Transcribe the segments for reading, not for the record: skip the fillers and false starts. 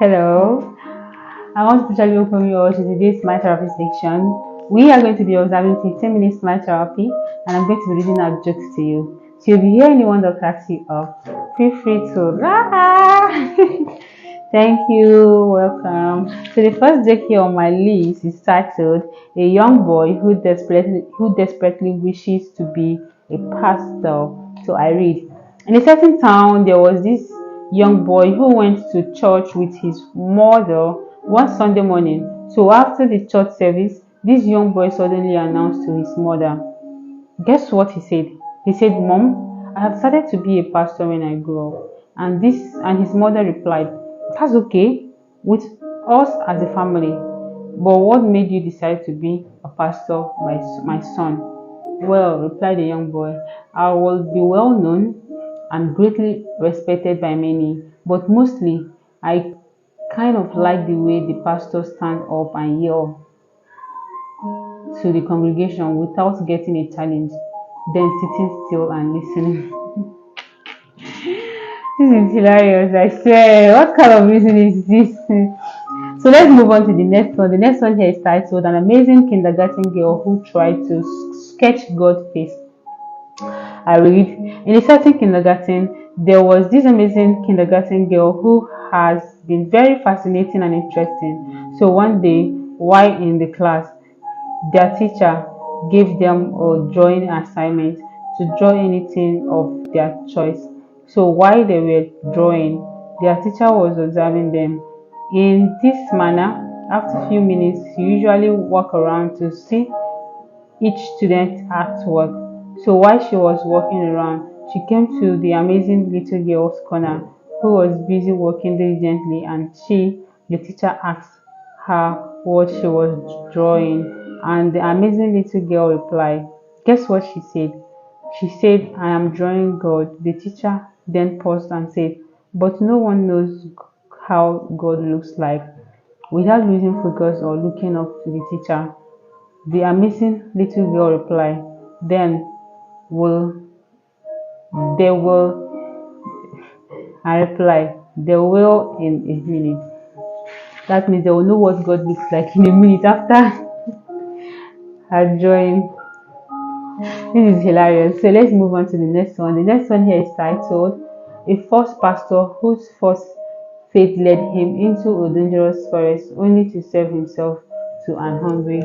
Hello, I want to specially welcome you all to today's smile therapy section. We are going to be observing 15 minutes smile therapy, and I'm going to be reading out jokes to you. So if you hear anyone that cracks you up, feel free to laugh. Thank you, welcome. So the first joke here on my list is titled "A Young Boy Who Desperately Wishes to Be a Pastor." So I read. In a certain town, there was this young boy who went to church with his mother one Sunday morning. So after the church service, this young boy suddenly announced to his mother, guess what he said? He said, Mom, I have started to be a pastor when I grow up. And his mother replied, that's okay with us as a family. But what made you decide to be a pastor, my son? Well, replied the young boy, I will be well known and greatly respected by many, but mostly I kind of like the way the pastor stand up and yell to the congregation without getting a challenge, then sitting still and listening. This is hilarious, I swear. What kind of reason is this? So let's move on to the next one. The next one here is titled An Amazing Kindergarten Girl Who Tried to Sketch God's Face. I read, in a certain kindergarten, there was this amazing kindergarten girl who has been very fascinating and interesting. So one day, while in the class, their teacher gave them a drawing assignment to draw anything of their choice. So while they were drawing, their teacher was observing them. In this manner, after a few minutes, he usually walk around to see each student's artwork. So while she was walking around, she came to the amazing little girl's corner who was busy working diligently, and the teacher, asked her what she was drawing, and the amazing little girl replied, guess what she said? She said, I am drawing God. The teacher then paused and said, but no one knows how God looks like. Without losing focus or looking up to the teacher, the amazing little girl replied, then will they will I replied, they will in a minute. That means they will know what God looks like in a minute after her drawing. This is hilarious. So let's move on to the next one. The next one here is titled A False Pastor Whose False Faith Led Him into a Dangerous Forest Only to Serve Himself to an hungry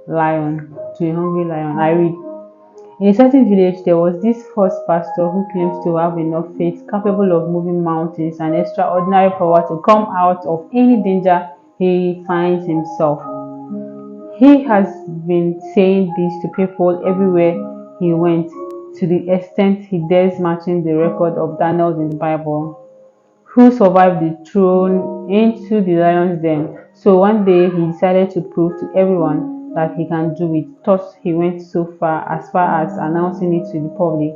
lion. I read. In a certain village, there was this false pastor who claims to have enough faith capable of moving mountains and extraordinary power to come out of any danger he finds himself. He has been saying this to people everywhere he went, to the extent he dares matching the record of Daniel in the Bible, who survived the thrown into the lion's den. So one day he decided to prove to everyone that he can do it. Thus he went as far as announcing it to the public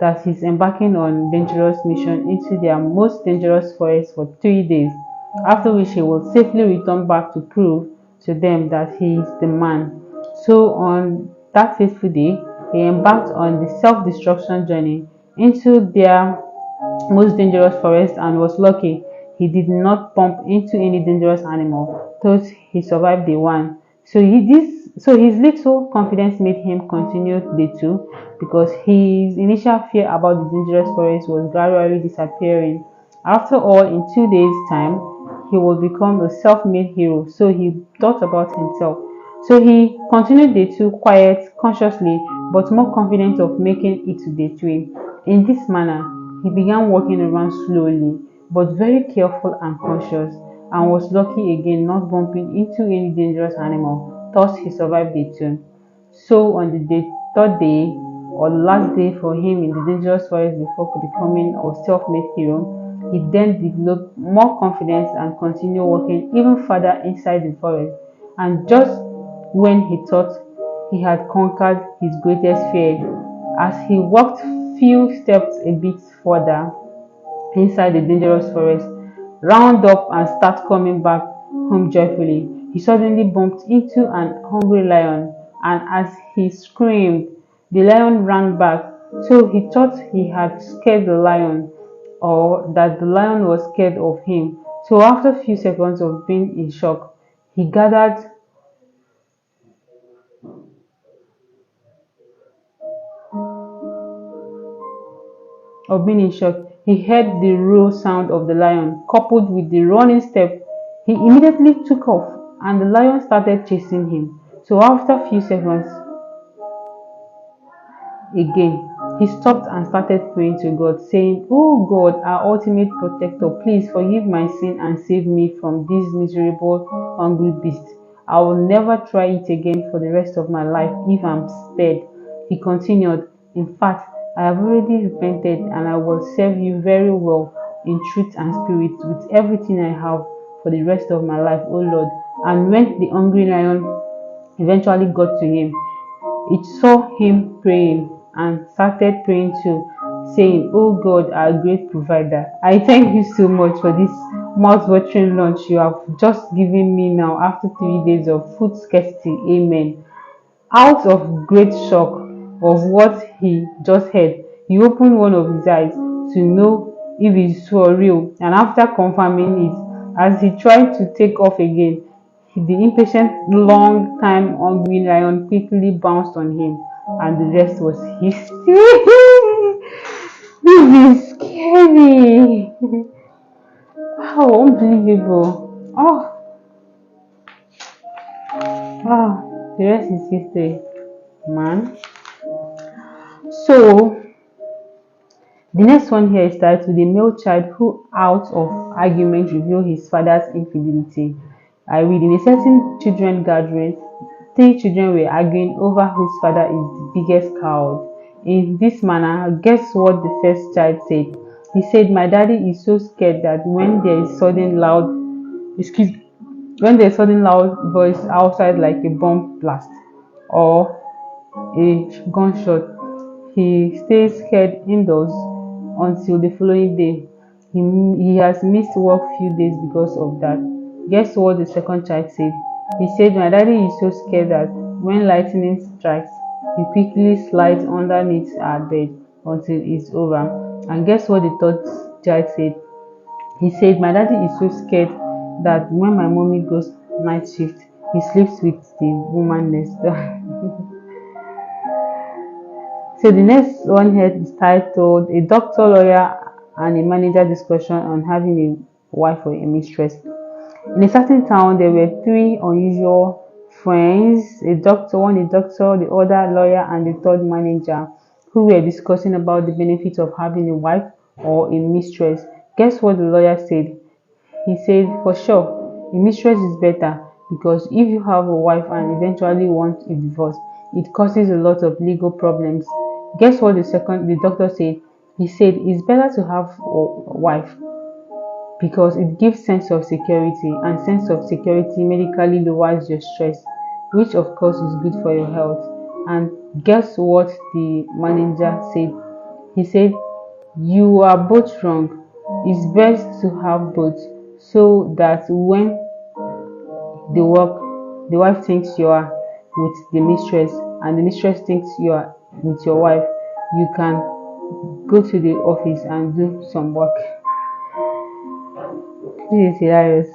that he's embarking on a dangerous mission into their most dangerous forest for 3 days, after which he will safely return back to prove to them that he is the man. So on that fateful day, he embarked on the self-destruction journey into their most dangerous forest and was lucky he did not bump into any dangerous animal, thus he survived day one. So his little confidence made him continue day two because his initial fear about the dangerous forest was gradually disappearing. After all, in 2 days' time, he would become a self-made hero, so he thought about himself. So he continued day two quiet, consciously, but more confident of making it to day three. In this manner, he began walking around slowly, but very careful and conscious, and was lucky again not bumping into any dangerous animal. Thus, he survived day two. So, on the third day, or last day for him in the dangerous forest before becoming a self-made hero, he then developed more confidence and continued walking even further inside the forest. And just when he thought he had conquered his greatest fear, as he walked few steps a bit further inside the dangerous forest, round up and start coming back home joyfully, he suddenly bumped into an hungry lion, and as he screamed, the lion ran back. So he thought he had scared the lion or that the lion was scared of him. So after a few seconds of being in shock, he gathered of being in shock, he heard the roar sound of the lion, coupled with the running step. He immediately took off, and the lion started chasing him. So after a few seconds, again, he stopped and started praying to God, saying, "Oh God, our ultimate protector, please forgive my sin and save me from this miserable, hungry beast. I will never try it again for the rest of my life if I'm spared." He continued, "In fact, I have already repented and I will serve you very well in truth and spirit with everything I have for the rest of my life, O Lord." And when the hungry lion eventually got to him, it saw him praying and started praying too, saying, "Oh God, our great provider, I thank you so much for this mouth-watering lunch you have just given me now after 3 days of food scarcity. Amen." Out of great shock of what he just heard, he opened one of his eyes to know if it was real, and after confirming it, as he tried to take off again, the impatient, long time hungry lion quickly bounced on him, and the rest was history. This is scary. Wow, unbelievable. The rest is history, man. So the next one here is titled "A Male Child Who Out of Argument Revealed His Father's Infidelity." I read, in a certain children gathering, three children were arguing over whose father is the biggest coward. In this manner, guess what the first child said? He said, "My daddy is so scared that excuse when there's sudden loud voice outside like a bomb blast or a gunshot, he stays scared indoors until the following day. He has missed work few days because of that." Guess what the second child said? He said, "My daddy is so scared that when lightning strikes, he quickly slides underneath our bed until it's over." And guess what the third child said? He said, "My daddy is so scared that when my mommy goes night shift, he sleeps with the woman next door." So the next one here is titled "A Doctor, Lawyer, and a Manager Discussion on Having a Wife or a Mistress." In a certain town, there were three unusual friends: one a doctor, the other lawyer, and the third manager, who were discussing about the benefits of having a wife or a mistress. Guess what the lawyer said? He said, "For sure, a mistress is better because if you have a wife and eventually want a divorce, it causes a lot of legal problems." Guess what the doctor said? He said, "It's better to have a wife because it gives sense of security, and sense of security medically lowers your stress, which of course is good for your health." And guess what the manager said? He said, "You are both wrong. It's best to have both so that when the wife thinks you are with the mistress and the mistress thinks you are with your wife, you can go to the office and do some work." This is hilarious.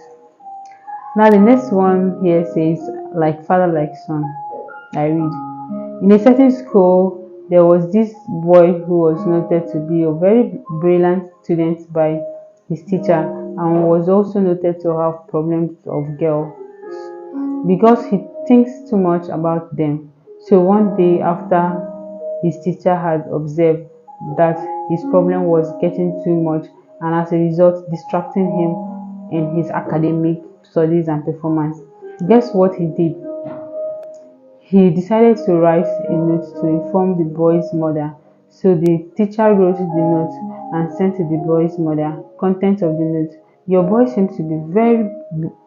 Now the next one here says, "Like father, like son." I read, in a certain school, there was this boy who was noted to be a very brilliant student by his teacher, and was also noted to have problems of girls because he thinks too much about them. So one day, after his teacher had observed that his problem was getting too much and as a result distracting him in his academic studies and performance, guess what he did? He decided to write a note to inform the boy's mother. So the teacher wrote the note and sent to the boy's mother. Content of the note: "Your boy seems to be very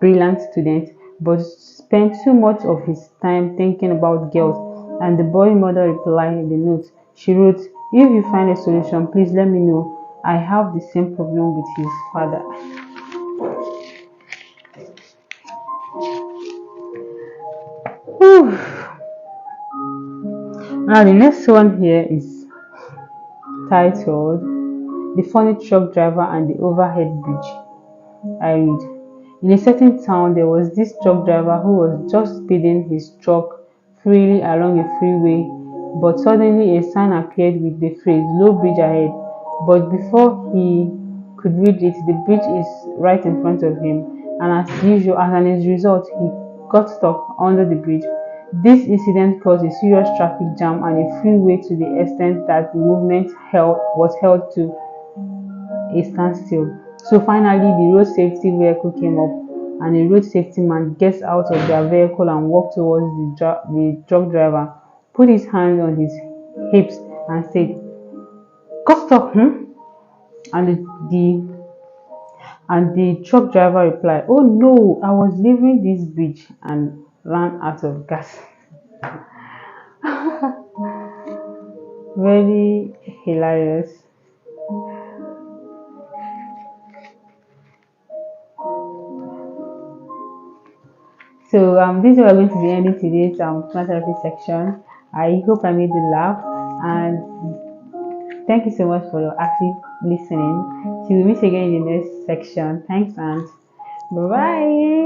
brilliant student, but spent too much of his time thinking about girls." And the boy mother replied in the note. She wrote, "If you find a solution, please let me know. I have the same problem with his father." Whew. Now the next one here is titled the funny truck driver, and the overhead bridge. I read. In a certain town, there was this truck driver who was just speeding his truck freely along a freeway, but suddenly a sign appeared with the phrase "Low bridge ahead." But before he could read it, the bridge is right in front of him, and as usual, as an result, he got stuck under the bridge. This incident caused a serious traffic jam and a freeway to the extent that movement was held to a standstill. So finally, the road safety vehicle came up, and a road safety man gets out of their vehicle and walked towards the truck driver, put his hand on his hips, and said, "Got stuck, hmm?" And the truck driver replied, "Oh no, I was leaving this bridge," and ran out of gas. Very hilarious. So this is where we're going to be ending today's smart therapy section. I hope I made you laugh, and thank you so much for your active listening. Till we meet again in the next section. Thanks, and bye bye.